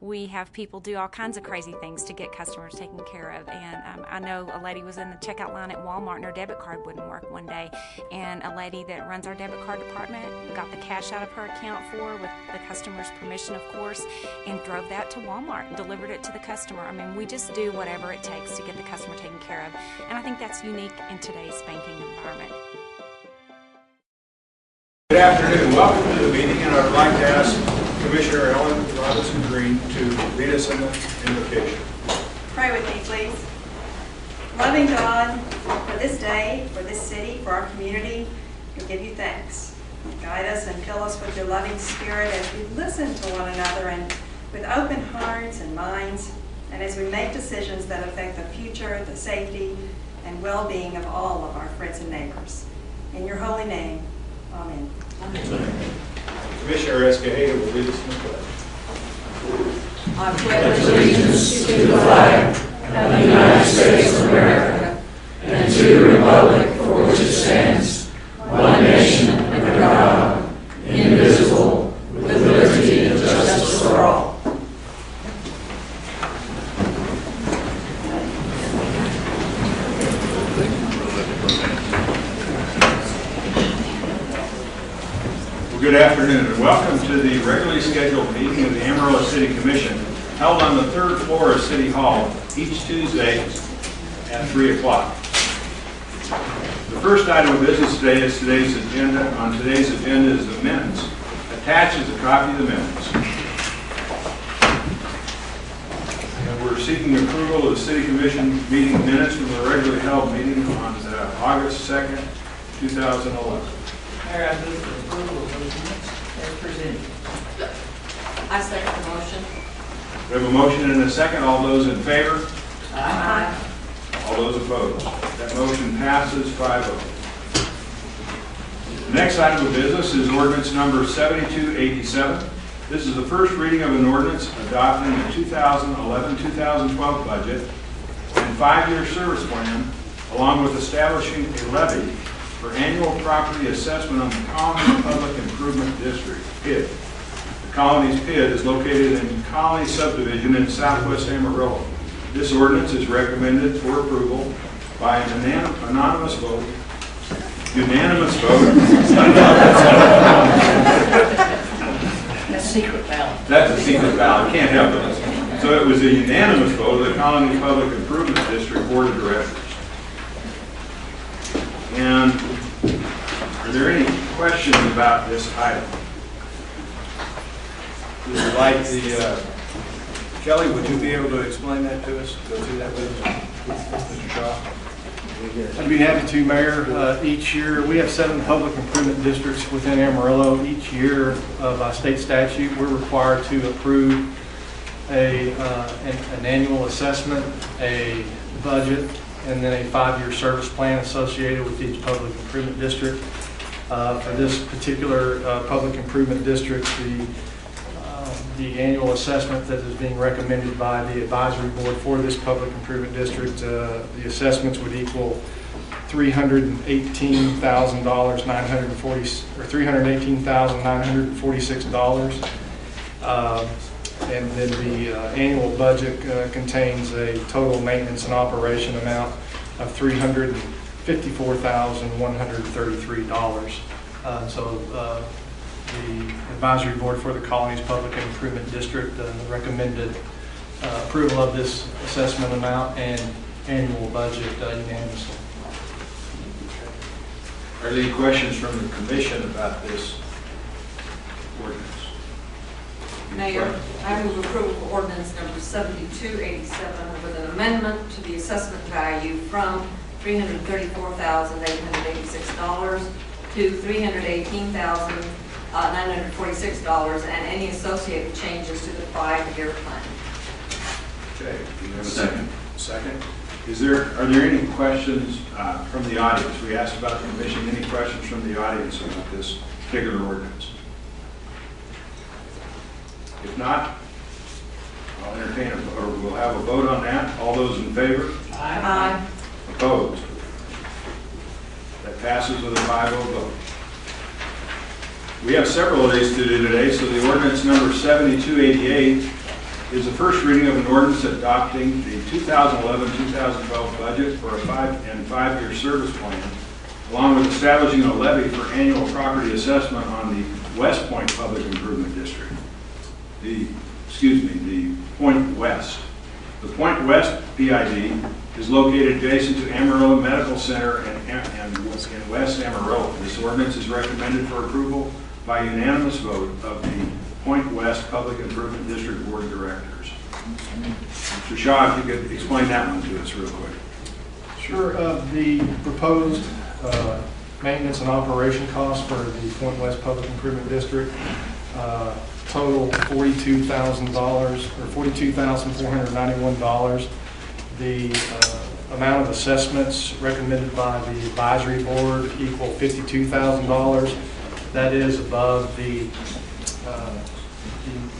We have people do all kinds of crazy things to get customers taken care of, and I know a lady was in the checkout line at Walmart and her debit card wouldn't work one day, and a lady that runs our debit card department got the cash out of her account for her with the customer's permission, of course, and drove that to Walmart and delivered it to the customer. I mean, we just do whatever it takes to get the customer taken care of, and I think that's unique in today's banking environment. Good afternoon. Welcome to the meeting, and I'd like to ask Commissioner Ellen Robinson Green to lead us in the invocation. Pray with me, please. Loving God, for this day, for this city, for our community, we give you thanks. Guide us and fill us with your loving spirit as we listen to one another and with open hearts and minds, and as we make decisions that affect the future, the safety, and well-being of all of our friends and neighbors. In your holy name, amen. Amen. Commissioner Escajeda will lead us in the pledge. I pledge allegiance to the flag of the United States of America and to the republic for which it stands, one nation under God, indivisible, with liberty and justice for all. Well, good afternoon, and welcome to the regularly scheduled meeting of the Amarillo City Commission, held on the third floor of City Hall each Tuesday at 3 o'clock. The first item of business today is today's agenda. On today's agenda is the minutes. Attached is a copy of the minutes. And we're seeking approval of the City Commission meeting minutes from the regularly held meeting on August 2nd, 2011. Mayor, I move for approval of those minutes as presented. I second the motion. We have a motion and a second. All those in favor? Aye. All those opposed? That motion passes 5-0. The next item of business is ordinance number 7287. This is the first reading of an ordinance adopting the 2011-2012 budget and 5-year service plan, along with establishing a levy for annual property assessment on the Colony Public Improvement District, PID. The Colony's PID is located in Colony Subdivision in southwest Amarillo. This ordinance is recommended for approval by an unanimous vote. That's secret ballot. That's a secret ballot. Can't help it. So it was a unanimous vote of the Colony Public Improvement District Board of Directors. And are there any questions about this item? Would you like the Kelly, would you be able to explain that to us? Go through that with us, Mr. Shaw? I'd be happy to, Mayor. Each year, we have 7 public improvement districts within Amarillo. Each year, by state statute, we're required to approve an annual assessment, a budget, and then a 5-year service plan associated with each public improvement district. For this particular public improvement district, the annual assessment that is being recommended by the advisory board for this public improvement district, the assessments would equal $318,946. And then the annual budget contains a total maintenance and operation amount of $354,133. So the advisory board for the Colony's Public Improvement District recommended approval of this assessment amount and annual budget unanimously. Are there any questions from the commission about this ordinance? Mayor, I move approval of ordinance number 7287 with an amendment to the assessment value from $334,886 to $318,946 and any associated changes to the 5-year plan. Okay. Do you have a second? Second. Are there any questions from the audience? We asked about the commission. Any questions from the audience about this particular ordinance? If not, I'll entertain we'll have a vote on that. All those in favor? Aye. Opposed? That passes with a 5-0 vote. We have several of these to do today, so the ordinance number 7288 is the first reading of an ordinance adopting the 2011-2012 budget for a five-year service plan, along with establishing a levy for annual property assessment on the West Point Public Improvement District. The Point West. The Point West PID is located adjacent to Amarillo Medical Center in West Amarillo. This ordinance is recommended for approval by unanimous vote of the Point West Public Improvement District Board of Directors. Mr. Shaw, if you could explain that one to us real quick. Sure. The proposed maintenance and operation costs for the Point West Public Improvement District total $42,000 or $42,491. The amount of assessments recommended by the advisory board equal $52,000. That is above the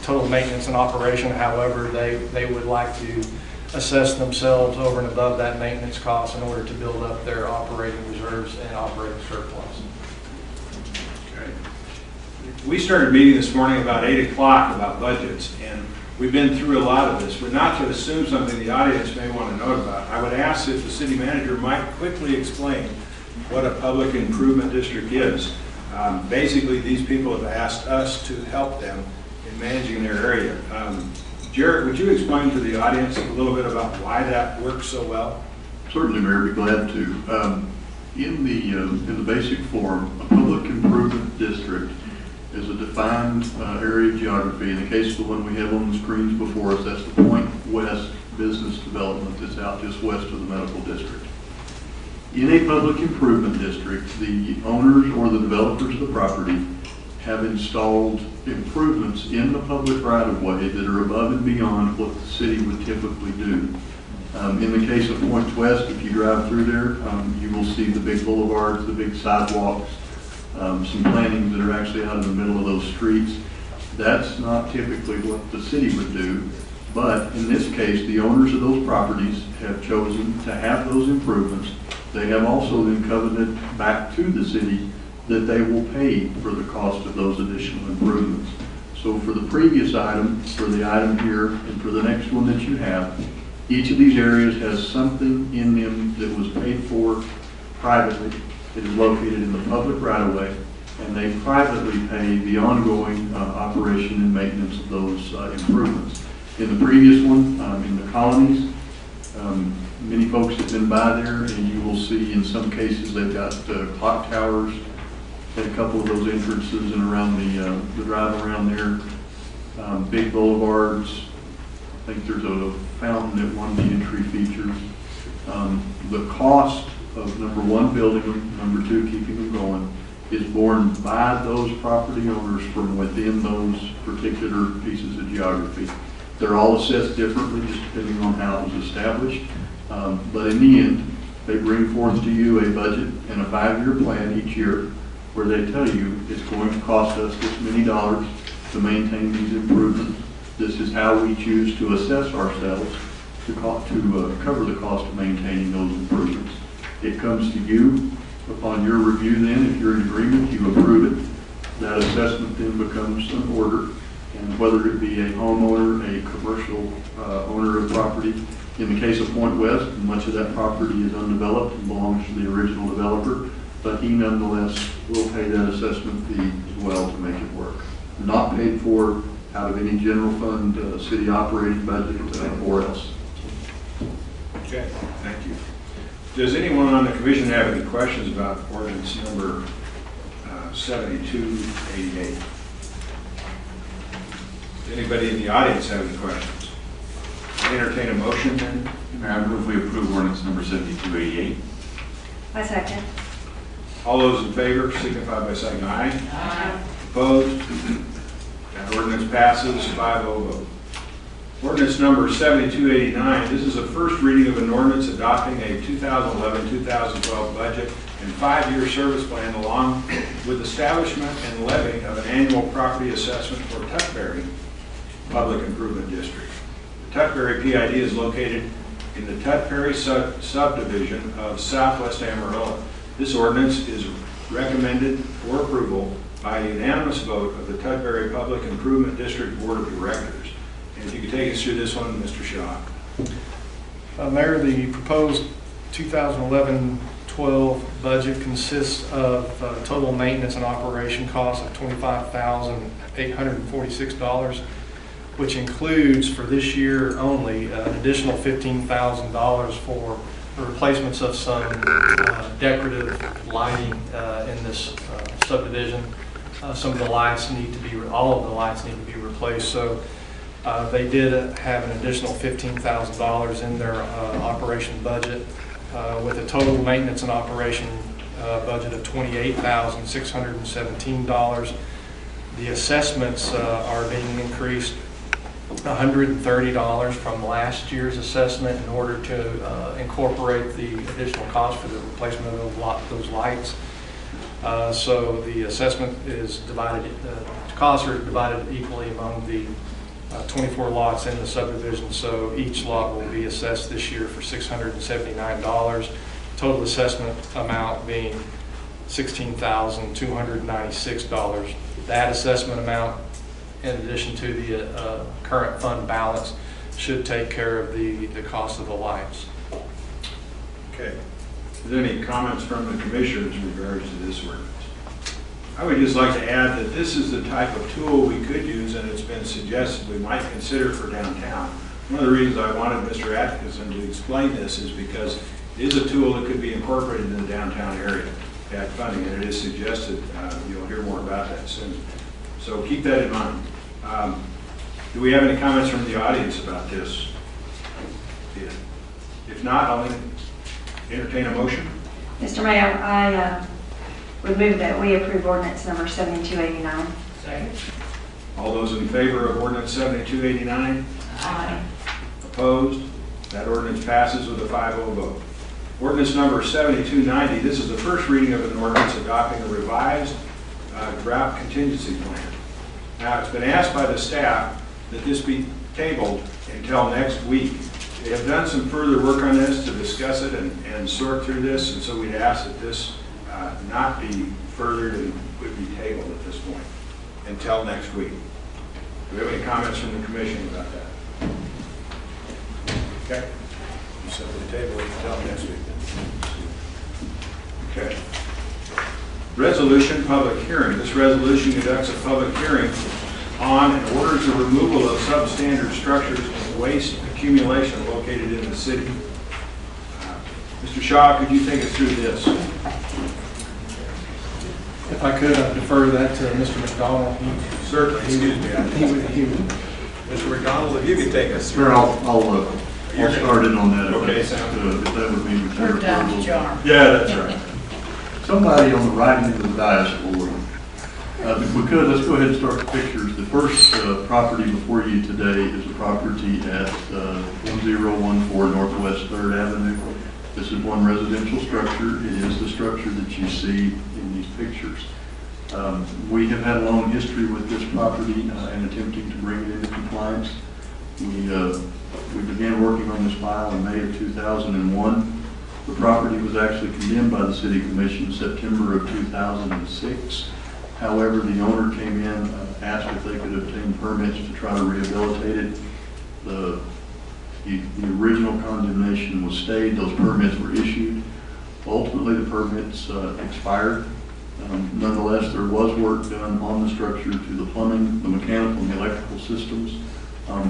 total maintenance and operation. However, they would like to assess themselves over and above that maintenance cost in order to build up their operating reserves and operating surplus. Okay. We started meeting this morning about 8 o'clock about budgets, and we've been through a lot of this, but not to assume something the audience may want to know about. I would ask if the city manager might quickly explain what a public improvement district is. Basically, these people have asked us to help them in managing their area. Jarrett, would you explain to the audience a little bit about why that works so well? Certainly, Mayor, I'd be glad to. In the basic form, a public improvement district is a defined area of geography. In the case of the one we have on the screens before us, that's the Point West business development that's out just west of the medical district. In a public improvement district, the owners or the developers of the property have installed improvements in the public right-of-way that are above and beyond what the city would typically do. In the case of Point West, if you drive through there, you will see the big boulevards, the big sidewalks, some plantings that are actually out in the middle of those streets. That's not typically what the city would do, but in this case, the owners of those properties have chosen to have those improvements. They have also then covenanted back to the city that they will pay for the cost of those additional improvements. So for the previous item, for the item here, and for the next one that you have, each of these areas has something in them that was paid for privately. It is located in the public right-of-way, and they privately pay the ongoing operation and maintenance of those improvements. In the previous one, in the colonies, many folks have been by there, and you will see in some cases they've got clock towers at a couple of those entrances and around the drive around there, big boulevards. I think there's a fountain at one of the entry features. The cost of number one, building them, number two, keeping them going, is borne by those property owners from within those particular pieces of geography. They're all assessed differently just depending on how it was established. But in the end, they bring forth to you a budget and a 5-year plan each year where they tell you it's going to cost us this many dollars to maintain these improvements. This is how we choose to assess ourselves to cover the cost of maintaining those improvements. It comes to you upon your review then. If you're in agreement, you approve it. That assessment then becomes an order. And whether it be a homeowner, a commercial owner of property, in the case of Point West, much of that property is undeveloped and belongs to the original developer, but he nonetheless will pay that assessment fee as well to make it work. Not paid for out of any general fund, city operating budget, or else. Okay, thank you. Does anyone on the commission have any questions about ordinance number 7288? Does anybody in the audience have any questions? Entertain a motion then? Mayor, I move we approve ordinance number 7288. I second. All those in favor signify by saying aye. Aye. Opposed? That ordinance passes 5-0 vote. Ordinance number 7289. This is a first reading of an ordinance adopting a 2011-2012 budget and 5-year service plan along with establishment and levy of an annual property assessment for Tutbury Public Improvement District. The Tutbury PID is located in the Tutbury subdivision of Southwest Amarillo. This ordinance is recommended for approval by a unanimous vote of the Tutbury Public Improvement District Board of Directors. And if you could take us through this one, Mr. Shaw. Mayor, the proposed 2011-12 budget consists of total maintenance and operation costs of $25,846, which includes for this year only an additional $15,000 for replacements of some decorative lighting in this subdivision. Some of the lights need to be, all of the lights need to be replaced. So they did have an additional $15,000 in their operation budget with a total maintenance and operation budget of $28,617. The assessments are being increased $130 from last year's assessment in order to incorporate the additional cost for the replacement of those lights. So the assessment is divided, the costs are divided equally among the 24 lots in the subdivision, so each lot will be assessed this year for $679. Total assessment amount being $16,296. That assessment amount, in addition to the current fund balance, should take care of the cost of the lights. Okay. Is there any comments from the commissioners in regards to this ordinance? I would just like to add that this is the type of tool we could use, and it's been suggested we might consider for downtown. One of the reasons I wanted Mr. Atkinson to explain this is because it is a tool that could be incorporated in the downtown area, had funding, and it is suggested. You'll hear more about that soon. So keep that in mind. Do we have any comments from the audience about this? If not, I'll entertain a motion. Mr. Mayor, I would move that we approve ordinance number 7289. Second. All those in favor of ordinance 7289? Aye. Opposed? That ordinance passes with a 5-0 vote. Ordinance number 7290, this is the first reading of an ordinance adopting a revised drought contingency plan. Now, it's been asked by the staff that this be tabled until next week. They have done some further work on this to discuss it and sort through this, and so we'd ask that this not be furthered and would be tabled at this point until next week. Do we have any comments from the commission about that? Okay. You simply table it until next week. Okay. Resolution public hearing. This resolution conducts a public hearing on and orders the removal of substandard structures and waste accumulation located in the city. Mr. Shaw, could you take us through this? If I could, I'd defer that to Mr. McDonald. Certainly. Excuse me. Mr. McDonald, if you could take us through. Sure, I'll start in on that. Okay, if that would be with your Turn down the approval. jar. Yeah, that's right. Somebody on the right end of the dais will, if we could, let's go ahead and start the pictures. The first property before you today is a property at 1014 Northwest 3rd Avenue. This is one residential structure. It is the structure that you see in these pictures. We have had a long history with this property and attempting to bring it into compliance. We began working on this file in May of 2001. The property was actually condemned by the City Commission in September of 2006. However, the owner came in, asked if they could obtain permits to try to rehabilitate it. The original condemnation was stayed. Those permits were issued. Ultimately, the permits expired. Nonetheless, there was work done on the structure to the plumbing, the mechanical, and the electrical systems,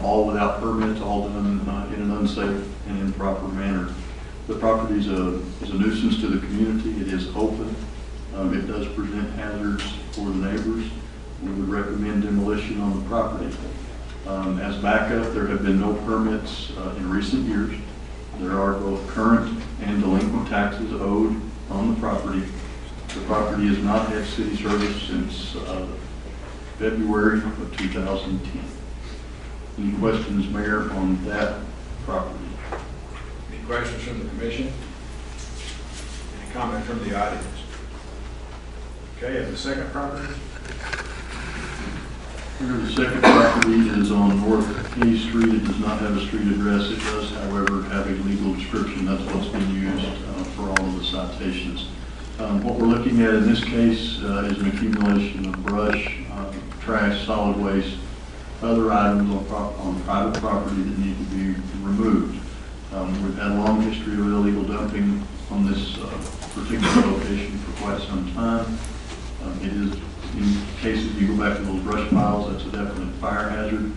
all without permits, all done in an unsafe and improper manner. The property is a nuisance to the community. It is open. It does present hazards for the neighbors. We would recommend demolition on the property. As backup, there have been no permits in recent years. There are both current and delinquent taxes owed on the property. The property has not had city service since February of 2010. Any questions, Mayor, on that property? Any questions from the commission? Any comment from the audience? Okay, and the second property? The second property is on North Key Street. It does not have a street address. It does, however, have a legal description. That's what's been used for all of the citations. What we're looking at in this case is an accumulation of brush, trash, solid waste other items on private property that need to be removed. We've had a long history of illegal dumping on this particular location for quite some time. It is, in cases you go back to those brush piles, that's a definite fire hazard.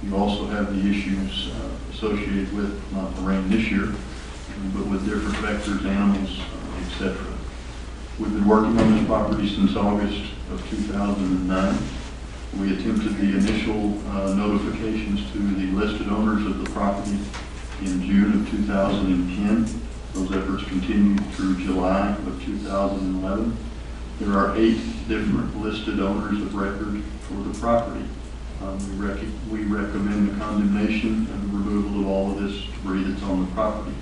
You also have the issues associated with, not the rain this year, but with different vectors, animals, etc. We've been working on this property since August of 2009. We attempted the initial notifications to the listed owners of the property in June of 2010. Those efforts continued through July of 2011. There are 8 different listed owners of record for the property. We recommend the condemnation and the removal of all of this debris that's on the property.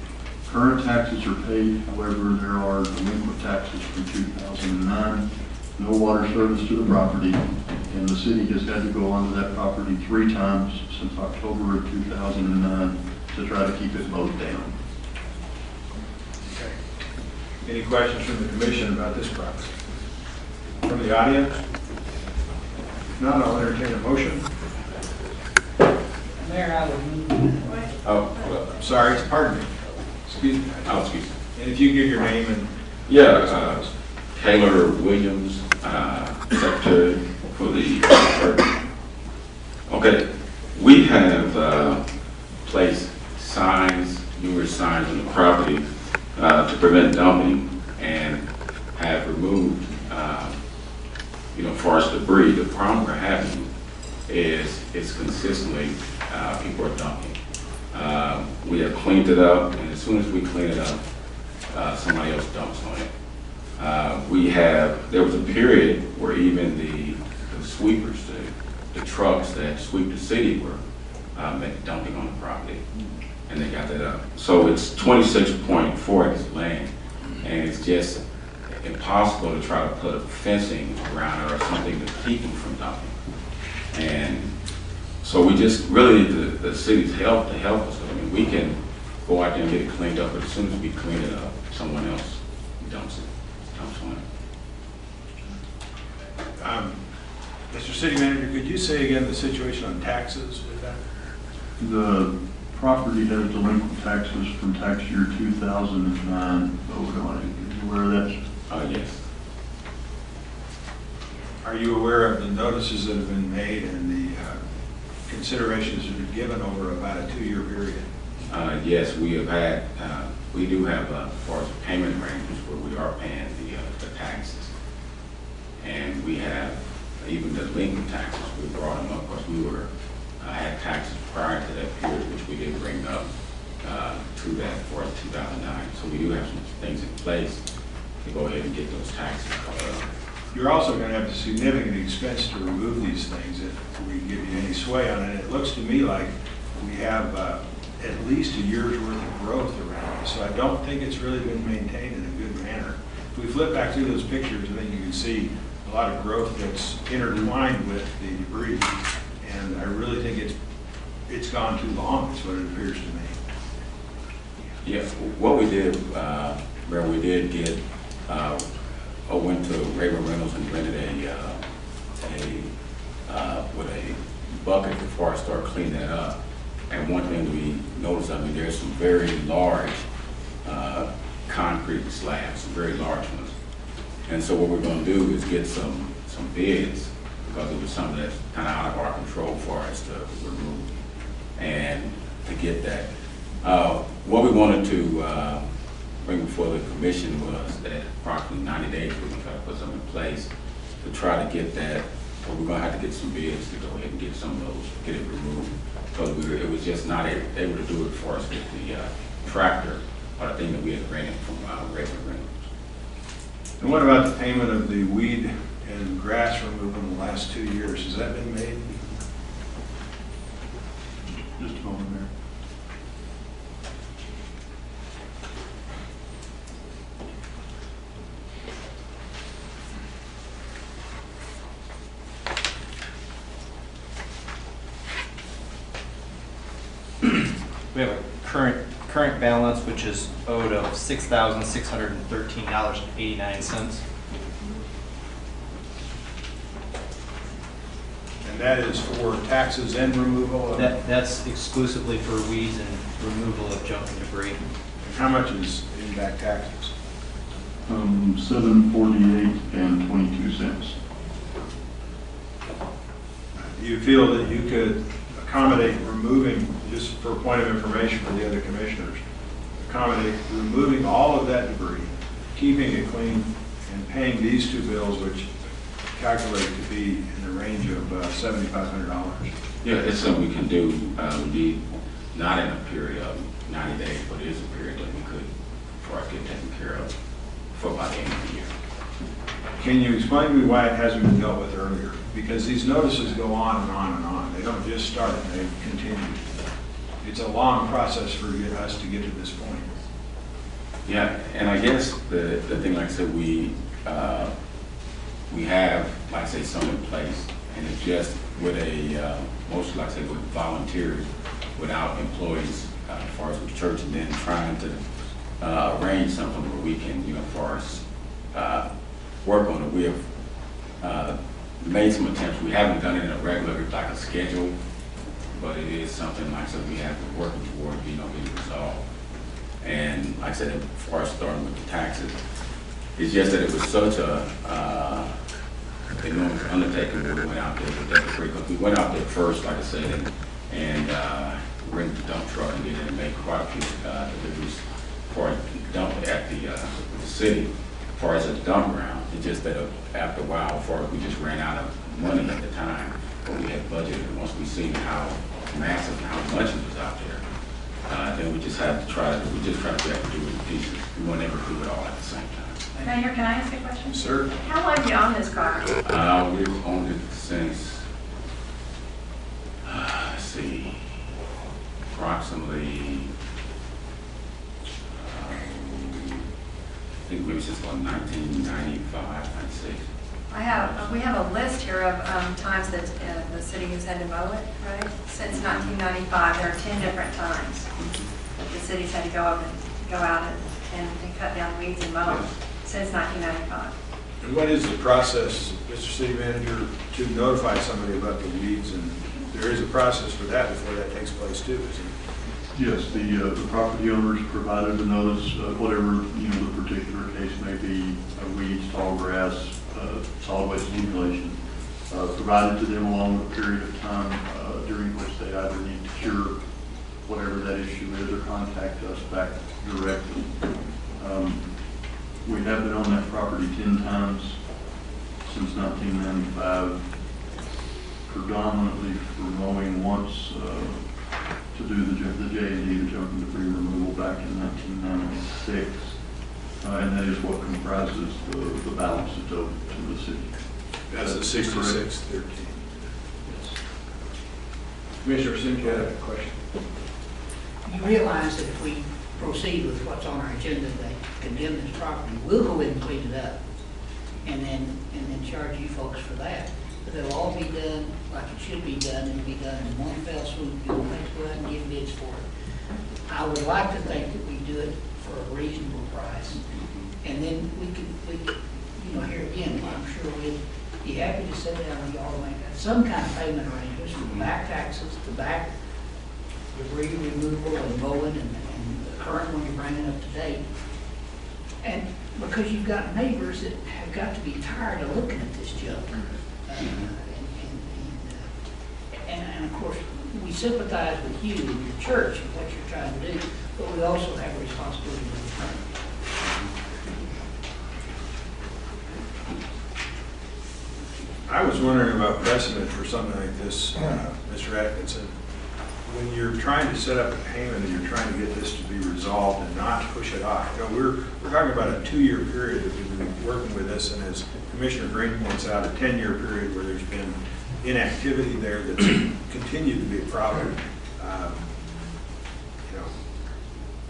Current taxes are paid, however, there are delinquent taxes from 2009, no water service to the property, and the city has had to go onto that property 3 times since October of 2009 to try to keep it mowed down. Okay. Any questions from the commission about this property? From the audience? If not, I'll entertain a motion. Mayor, I would move. Oh, well, I'm sorry, pardon me. Excuse me. oh, excuse me. And if you give your name and... Yeah, Taylor Williams, Secretary for the... Okay, we have placed signs, numerous signs on the property to prevent dumping and have removed, forest debris. The problem we're having is it's consistently people are dumping. We have cleaned it up, and as soon as we clean it up, somebody else dumps on it. There was a period where even the sweepers, the trucks that sweep the city were dumping on the property, and they got that up. So it's 26.4 acres of land, and it's just impossible to try to put a fencing around it or something to keep them from dumping. And so we just really need the city's help to help us. I mean, we can go out there and get it cleaned up, but as soon as we clean it up, someone else dumps on it. Mr. City Manager, could you say again the situation on taxes with that? The property has delinquent taxes from tax year 2009 owed on it. Are you aware of that? Yes. Are you aware of the notices that have been made and the considerations that are given over about a 2-year period? Yes, we have had, we do have, as far as payment arrangements where we are paying the taxes. And we have even the delinquent taxes, we brought them up because we had taxes prior to that period, which we did bring up to that for 2009. So we do have some things in place to go ahead and get those taxes caught up. You're also going to have a significant expense to remove these things if we give you any sway on it. It looks to me like we have at least a year's worth of growth around it, so I don't think it's really been maintained in a good manner. If we flip back through those pictures, I think you can see a lot of growth that's intertwined with the debris, and I really think it's gone too long, is what it appears to me. Yeah, what we did, where we did get, went to Raven Reynolds and rented with a bucket before I start cleaning that up. And one thing we noticed, I mean, there's some very large concrete slabs, some very large ones. And so what we're going to do is get some bids, because it was something that's kind of out of our control for us to remove, and to get that. What we wanted to bring before the commission was that approximately 90 days we can try to put something in place to try to get that, but we're going to have to get some bids to go ahead and get some of those, get it removed, because it was just not able to do it for us with the tractor or the thing that we had rented from Raven Reynolds. And what about the payment of the weed and grass removal in the last 2 years? Has that been made? Just a moment there. We have a current balance, which is owed of $6,613.89. And that is for taxes and removal of? That's exclusively for weeds and removal of junk and debris. And how much is in back taxes? $748.22. Do you feel that you could accommodate removing, just for a point of information for the other commissioners, accommodate removing all of that debris, keeping it clean, and paying these two bills, which calculate to be in the range of $7,500? Yeah, it's something we can do. We not in a period of 90 days, but it is a period that we could, for us, get taken care of for about the end of the year. Can you explain to me why it hasn't been dealt with earlier? Because these notices go on and on and on. They don't just start, they continue. It's a long process for us to get to this point. Yeah, and I guess the thing, like I said, we have, like I say, some in place, and it's just with a, mostly, like I said, with volunteers, without employees, as far as with church, and then trying to arrange something where we can, as far as work on it. We have made some attempts. We haven't done it in a regular, like a schedule, but it is something, like I said, we have been working toward, getting resolved. And like I said, as far as starting with the taxes, it's just that it was such a enormous undertaking when we went out there with that debris. Because we went out there first, like I said, and rented the dump truck and did it and made quite a few deliveries for a dump at the city, as far as a dump ground. It's just that after a while, we just ran out of money at the time, but we had budgeted. And once we seen how massive and how much it was out there, then we just had to try to do it in pieces. We weren't able to do it all at the same time. Mayor, can I ask a question? Sir? How long have you owned this car? We've owned it since, let's see, approximately, I think maybe since about 1995, 96. We have a list here of times that the city has had to mow it, right? Since 1995, there are 10 different times that the city's had to go out and cut down weeds and mow since 1995. And what is the process, Mr. City Manager, to notify somebody about the weeds? And there is a process for that before that takes place too, isn't it? Yes, the property owners provided a notice, whatever, the particular case may be, weeds, tall grass, solid waste accumulation, provided to them along with a period of time during which they either need to cure whatever that issue is or contact us back directly. We have been on that property 10 times since 1995, predominantly for mowing once to do the J&D, the junk and debris removal, back in 1996. And that is what comprises the balance that's owed to the city. That's the 6613. Yes. Commissioner Sims, you had a question? You realize that if we proceed with what's on our agenda today, condemn this property, we'll go ahead and clean it up and then charge you folks for that. But it'll all be done like it should be done. It'll be done in one fell swoop. You don't have to go out and get bids for it. I would like to think that we do it for a reasonable price. And then we could, here again, I'm sure we'd be happy to sit down with y'all and make some kind of payment arrangements for the back taxes, the back debris removal and mowing, and the current one you're bringing up to date. And because you've got neighbors that have got to be tired of looking at this junk. And of course, we sympathize with you and your church and what you're trying to do, but we also have a responsibility to return. I was wondering about precedent for something like this, Mr. Atkinson. When you're trying to set up a payment and you're trying to get this to be resolved and not push it off, we're talking about a 2-year period that we've been working with this, and as Commissioner Green points out, a 10-year period where there's been inactivity there that's continued to be a problem.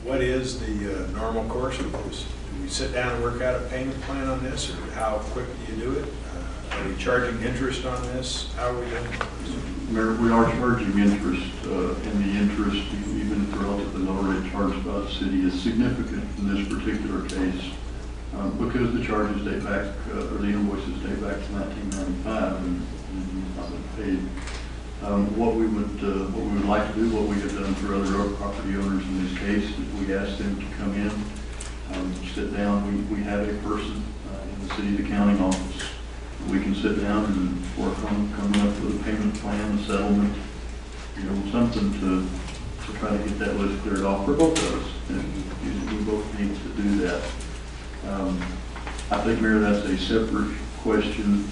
What is the normal course of this? Do we sit down and work out a payment plan on this, or how quick do you do it? Are we charging interest on this? How are we doing this? Mayor, we are charging interest, and the interest, even if relative to the low rate charged by the city, is significant in this particular case because the charges date back, or the invoices date back to 1995, and and he's not been paid. What we would like to do, what we have done for other property owners in this case, is we ask them to come in, sit down. We have a person in the city's accounting office. We can sit down and work on coming up with a payment plan, a settlement, something to try to get that list cleared off for both of us. And we both need to do that. I think, Mayor, that's a separate question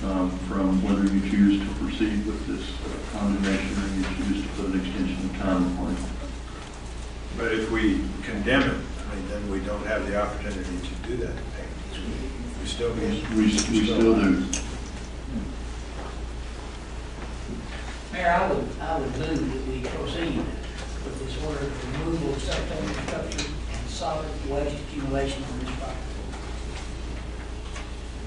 from whether you choose to proceed with this condemnation or you choose to put an extension of time on it. But if we condemn it, then we don't have the opportunity to do that. We still do. Mayor, I would move that we proceed with this order of removal of subtotal structure and solid waste accumulation on this property.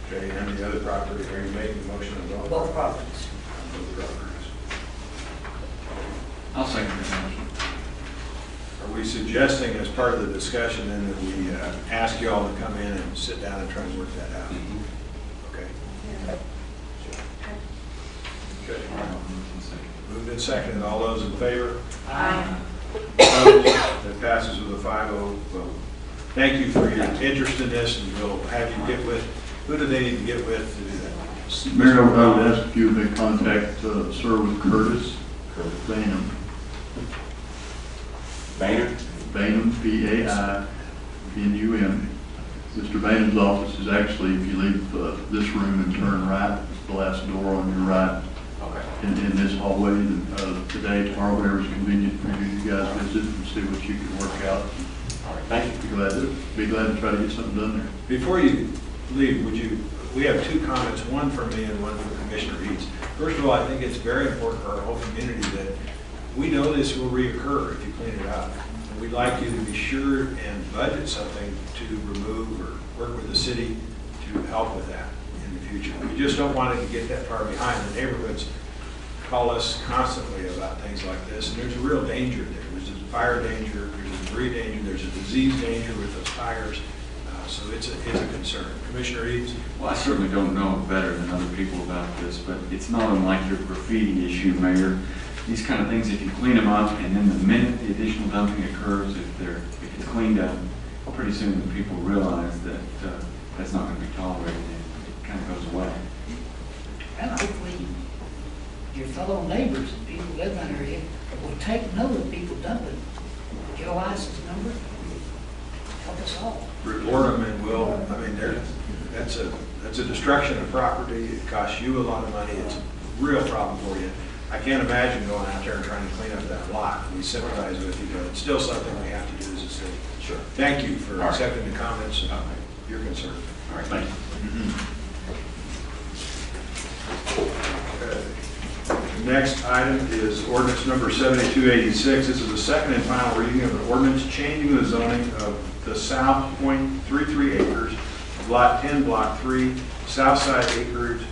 Okay, and the other property, are you making the motion on both? Both properties. Both properties. I'll second that motion. Are we suggesting as part of the discussion then that we ask you all to come in and sit down and try and work that out? Okay. Okay. Moved and seconded. All those in favor? Aye. Opposed? That passes with a 5-0 vote. Thank you for your interest in this, and we'll have you get with, who do they need to get with to do that? Mayor, I would ask if you would make contact, sir, with Curtis Bainham. Bainham, B-A-I-N-U-M. Mr. Bainham's office is actually, if you leave this room and turn right, it's the last door on your right. Okay. In this hallway, and today, tomorrow, whatever is convenient for you guys visit and see what you can work out. All right, thank you. Be glad to try to get something done there. Before you leave, we have two comments, one for me and one for Commissioner Eads. First of all, I think it's very important for our whole community that we know this will reoccur if you clean it up. And we'd like you to be sure and budget something to remove or work with the city to help with that in the future. We just don't want it to get that far behind. The neighborhoods call us constantly about things like this, and there's a real danger there. There's a fire danger, there's a debris danger, there's a disease danger with those tires. So it's a concern. Commissioner Eads? Well, I certainly don't know better than other people about this, but it's not unlike your graffiti issue, Mayor. These kind of things, if you clean them up, and then the minute the additional dumping occurs, if it's cleaned up, pretty soon the people realize that that's not going to be tolerated, and it kind of goes away. And hopefully your fellow neighbors and people who live in that area will take note of people dumping. Joe Ice's number, help us all. Report them and we'll, that's a destruction of property. It costs you a lot of money. It's a real problem for you. I can't imagine going out there and trying to clean up that lot. We sympathize with you, but it's still something we have to do as a city. Sure. Thank you for accepting the comments and your concern. All right, thank you. The next item is ordinance number 7286. This is the second and final reading of an ordinance changing the zoning of the South .33 acres of Lot 10, Block 3, Southside Acres,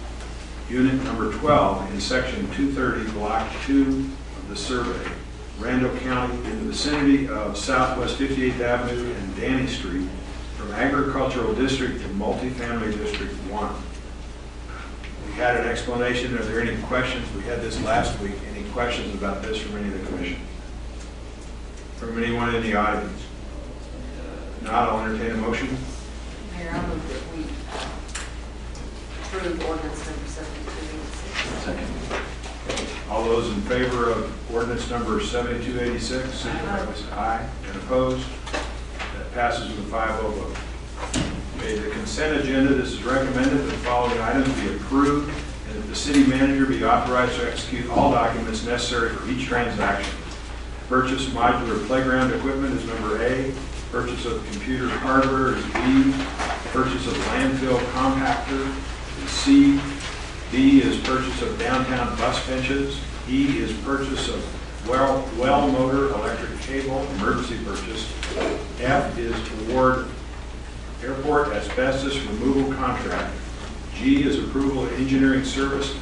Unit number 12 in Section 230, Block 2 of the survey, Randall County, in the vicinity of Southwest 58th Avenue and Danny Street, from Agricultural District to Multifamily District 1. We had an explanation. Are there any questions? We had this last week. Any questions about this from any of the commission? From anyone in the audience? Not, I'll entertain a motion. Mayor, I move that we approve ordinance number 7286. Second. All those in favor of ordinance number 7286, signify by saying aye. And opposed? That passes with a 5-0 vote. Okay, the consent agenda, this is recommended that the following items be approved and that the city manager be authorized to execute all documents necessary for each transaction. Purchase modular playground equipment is number A. Purchase of computer hardware is B. Purchase of landfill compactor is C. D is purchase of downtown bus benches. E is purchase of well motor electric cable, emergency purchase. F is award airport asbestos removal contract. G is approval of engineering service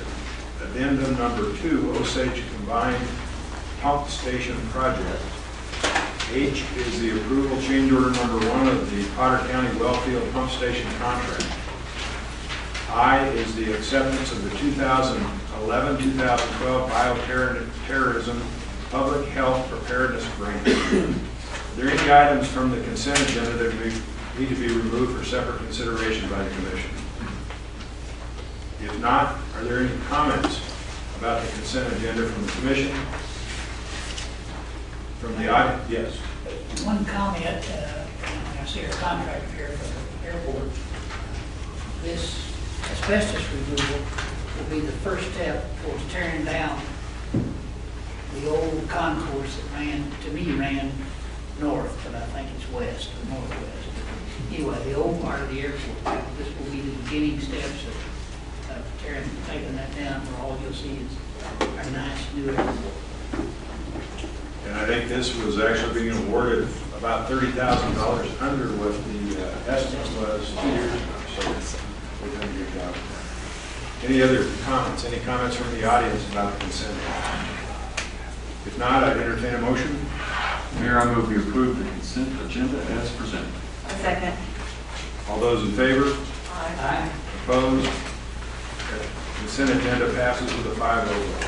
addendum number 2, Osage combined pump station project. H is the approval change order number 1 of the Potter County Wellfield pump station contract. I is the acceptance of the 2011 2011-2012 Bioterrorism Public Health Preparedness Grant. Are there any items from the consent agenda that need to be removed for separate consideration by the commission? If not, are there any comments about the consent agenda from the commission? From the audience? Yes. One comment, I see our contract here for the airport. This asbestos removal will be the first step towards tearing down the old concourse that ran north, but I think it's west or northwest. Anyway, the old part of the airport, this will be the beginning steps of taking that down, where all you'll see is our nice new airport. And I think this was actually being awarded about $30,000 under what the estimate was 2 years ago. So we've done a good job. Any other comments? Any comments from the audience about the consent? If not, I'd entertain a motion. Mayor, I move we approve the consent agenda as presented. Second. All those in favor? Aye. Opposed? Consent agenda passes with a 5-0 vote.